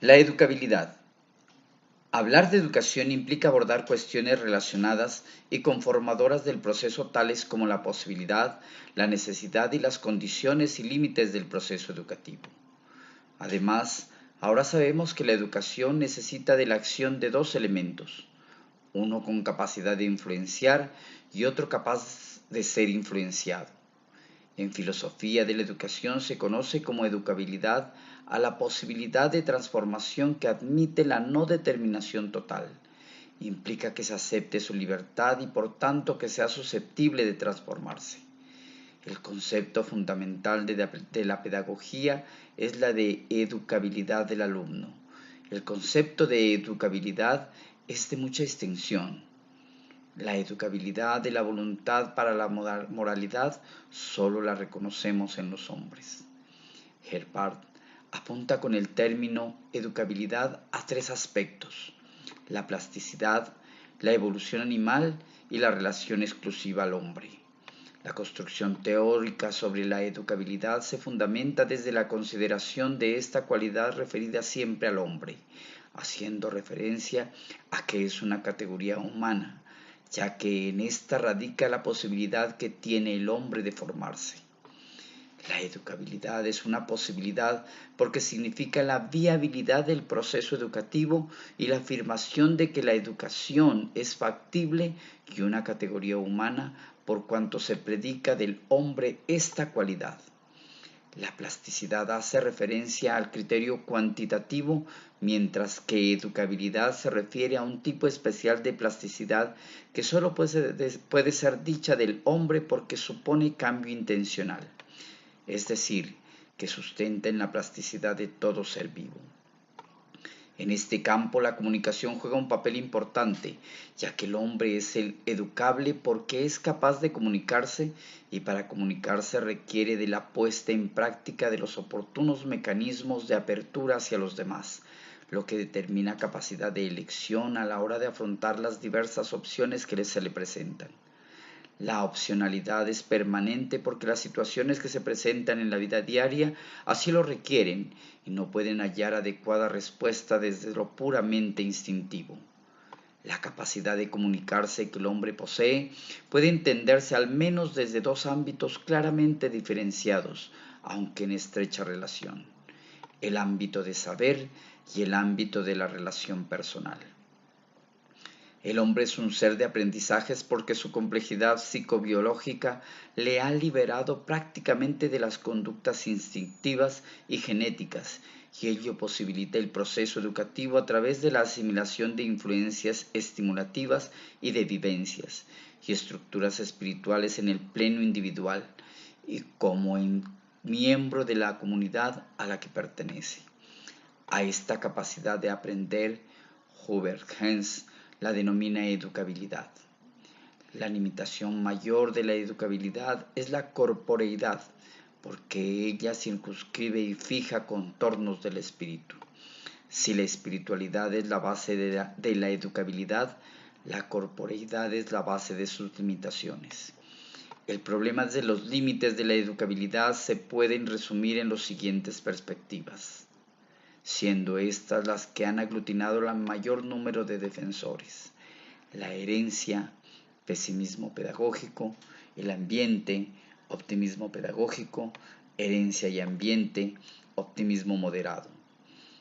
La educabilidad. Hablar de educación implica abordar cuestiones relacionadas y conformadoras del proceso tales como la posibilidad, la necesidad y las condiciones y límites del proceso educativo. Además, ahora sabemos que la educación necesita de la acción de dos elementos, uno con capacidad de influenciar y otro capaz de ser influenciado. En filosofía de la educación se conoce como educabilidad a la posibilidad de transformación que admite la no determinación total. Implica que se acepte su libertad y por tanto que sea susceptible de transformarse. El concepto fundamental de la pedagogía es la de educabilidad del alumno. El concepto de educabilidad es de mucha extensión. La educabilidad de la voluntad para la moralidad solo la reconocemos en los hombres. Herbart apunta con el término educabilidad a tres aspectos: la plasticidad, la evolución animal y la relación exclusiva al hombre. La construcción teórica sobre la educabilidad se fundamenta desde la consideración de esta cualidad referida siempre al hombre, haciendo referencia a que es una categoría humana, ya que en esta radica la posibilidad que tiene el hombre de formarse. La educabilidad es una posibilidad porque significa la viabilidad del proceso educativo y la afirmación de que la educación es factible y una categoría humana por cuanto se predica del hombre esta cualidad. La plasticidad hace referencia al criterio cuantitativo, mientras que educabilidad se refiere a un tipo especial de plasticidad que solo puede ser dicha del hombre porque supone cambio intencional, es decir, que sustenta en la plasticidad de todo ser vivo. En este campo la comunicación juega un papel importante, ya que el hombre es el educable porque es capaz de comunicarse y para comunicarse requiere de la puesta en práctica de los oportunos mecanismos de apertura hacia los demás, lo que determina capacidad de elección a la hora de afrontar las diversas opciones que se le presentan. La opcionalidad es permanente porque las situaciones que se presentan en la vida diaria así lo requieren y no pueden hallar adecuada respuesta desde lo puramente instintivo. La capacidad de comunicarse que el hombre posee puede entenderse al menos desde dos ámbitos claramente diferenciados, aunque en estrecha relación: el ámbito de saber y el ámbito de la relación personal. El hombre es un ser de aprendizajes porque su complejidad psicobiológica le ha liberado prácticamente de las conductas instintivas y genéticas, y ello posibilita el proceso educativo a través de la asimilación de influencias estimulativas y de vivencias y estructuras espirituales en el pleno individual y como miembro de la comunidad a la que pertenece. A esta capacidad de aprender, Hubert Hens la denomina educabilidad. La limitación mayor de la educabilidad es la corporeidad, porque ella circunscribe y fija contornos del espíritu. Si la espiritualidad es la base de la educabilidad, la corporeidad es la base de sus limitaciones. El problema de los límites de la educabilidad se pueden resumir en las siguientes perspectivas, siendo estas las que han aglutinado el mayor número de defensores: la herencia, pesimismo pedagógico; el ambiente, optimismo pedagógico; herencia y ambiente, optimismo moderado.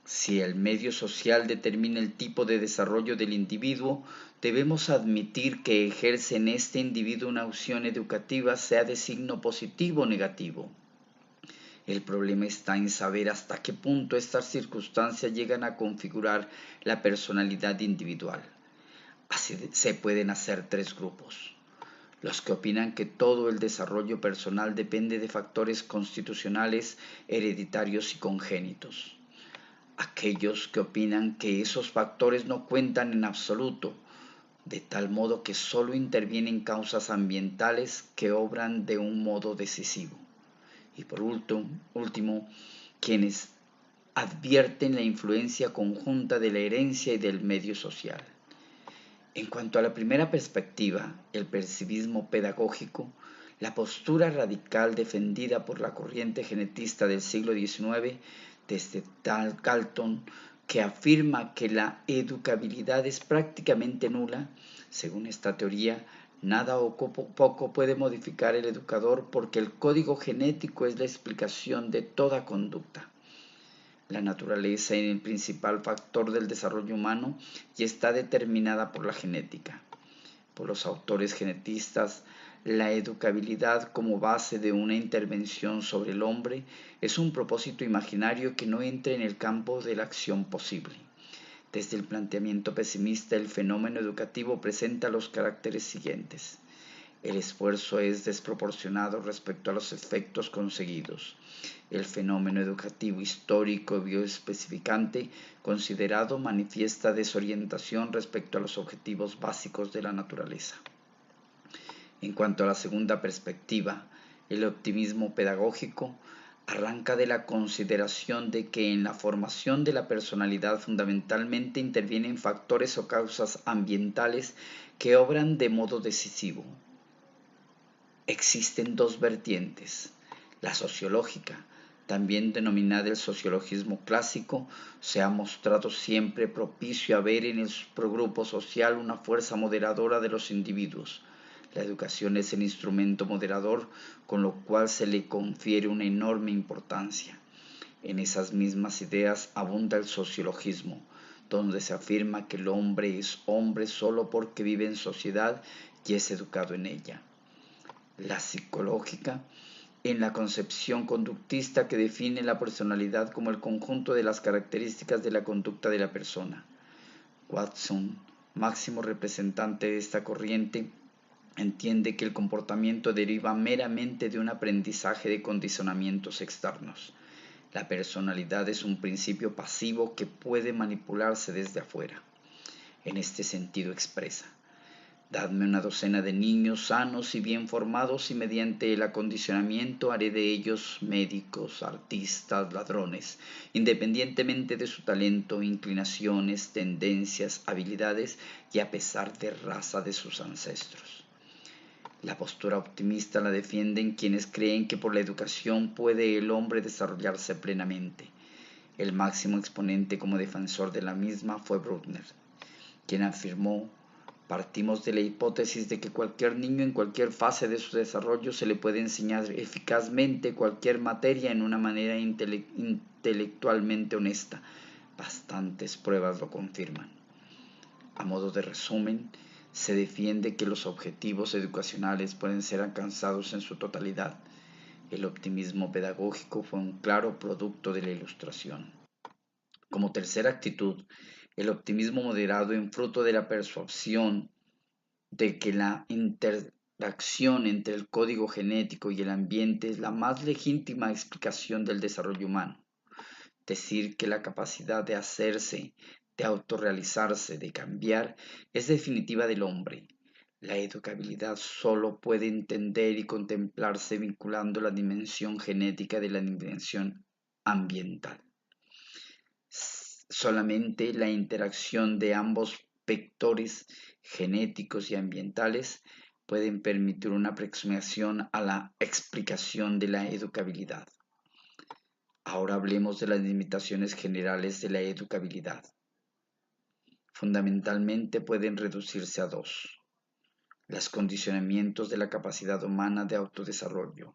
Si el medio social determina el tipo de desarrollo del individuo, debemos admitir que ejerce en este individuo una opción educativa, sea de signo positivo o negativo. El problema está en saber hasta qué punto estas circunstancias llegan a configurar la personalidad individual. Así se pueden hacer tres grupos: los que opinan que todo el desarrollo personal depende de factores constitucionales, hereditarios y congénitos; aquellos que opinan que esos factores no cuentan en absoluto, de tal modo que sólo intervienen causas ambientales que obran de un modo decisivo; y por último, quienes advierten la influencia conjunta de la herencia y del medio social. En cuanto a la primera perspectiva, el pesimismo pedagógico, la postura radical defendida por la corriente genetista del siglo XIX, desde Galton, que afirma que la educabilidad es prácticamente nula, según esta teoría, nada o poco puede modificar el educador porque el código genético es la explicación de toda conducta. La naturaleza es el principal factor del desarrollo humano y está determinada por la genética. Por los autores genetistas, la educabilidad como base de una intervención sobre el hombre es un propósito imaginario que no entra en el campo de la acción posible. Desde el planteamiento pesimista, el fenómeno educativo presenta los caracteres siguientes. El esfuerzo es desproporcionado respecto a los efectos conseguidos. El fenómeno educativo histórico bioespecificante considerado manifiesta desorientación respecto a los objetivos básicos de la naturaleza. En cuanto a la segunda perspectiva, el optimismo pedagógico arranca de la consideración de que en la formación de la personalidad fundamentalmente intervienen factores o causas ambientales que obran de modo decisivo. Existen dos vertientes. La sociológica, también denominada el sociologismo clásico, se ha mostrado siempre propicio a ver en el progrupo social una fuerza moderadora de los individuos. La educación es el instrumento moderador, con lo cual se le confiere una enorme importancia. En esas mismas ideas abunda el sociologismo, donde se afirma que el hombre es hombre solo porque vive en sociedad y es educado en ella. La psicológica, en la concepción conductista que define la personalidad como el conjunto de las características de la conducta de la persona. Watson, máximo representante de esta corriente, entiende que el comportamiento deriva meramente de un aprendizaje de condicionamientos externos. La personalidad es un principio pasivo que puede manipularse desde afuera. En este sentido expresa: dadme una docena de niños sanos y bien formados y mediante el acondicionamiento haré de ellos médicos, artistas, ladrones, independientemente de su talento, inclinaciones, tendencias, habilidades y a pesar de raza de sus ancestros. La postura optimista la defienden quienes creen que por la educación puede el hombre desarrollarse plenamente. El máximo exponente como defensor de la misma fue Bruckner, quien afirmó: partimos de la hipótesis de que cualquier niño en cualquier fase de su desarrollo se le puede enseñar eficazmente cualquier materia en una manera intelectualmente honesta. Bastantes pruebas lo confirman. A modo de resumen, se defiende que los objetivos educacionales pueden ser alcanzados en su totalidad. El optimismo pedagógico fue un claro producto de la Ilustración. Como tercera actitud, el optimismo moderado en fruto de la persuasión de que la interacción entre el código genético y el ambiente es la más legítima explicación del desarrollo humano. Decir que la capacidad de hacerse, de autorrealizarse, de cambiar, es definitiva del hombre. La educabilidad solo puede entender y contemplarse vinculando la dimensión genética de la dimensión ambiental. Solamente la interacción de ambos vectores genéticos y ambientales pueden permitir una aproximación a la explicación de la educabilidad. Ahora hablemos de las limitaciones generales de la educabilidad. Fundamentalmente pueden reducirse a dos: los condicionamientos de la capacidad humana de autodesarrollo.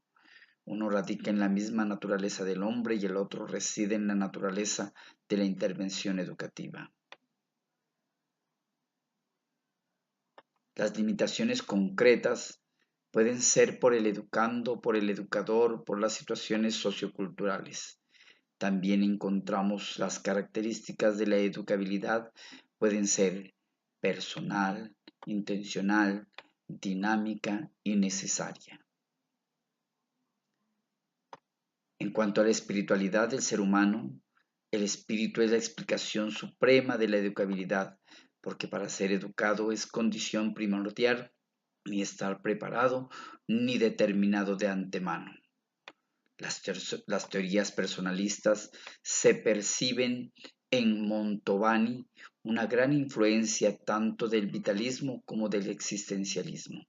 Uno radica en la misma naturaleza del hombre y el otro reside en la naturaleza de la intervención educativa. Las limitaciones concretas pueden ser por el educando, por el educador, por las situaciones socioculturales. También encontramos las características de la educabilidad pueden ser personal, intencional, dinámica y necesaria. En cuanto a la espiritualidad del ser humano, el espíritu es la explicación suprema de la educabilidad, porque para ser educado es condición primordial ni estar preparado ni determinado de antemano. Las teorías personalistas se perciben en Montovani una gran influencia tanto del vitalismo como del existencialismo.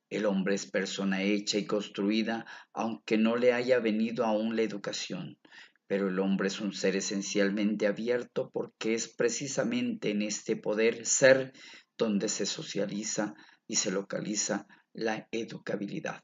El hombre es persona hecha y construida, aunque no le haya venido aún la educación. pero el hombre es un ser esencialmente abierto porque es precisamente en este poder ser donde se socializa y se localiza la educabilidad.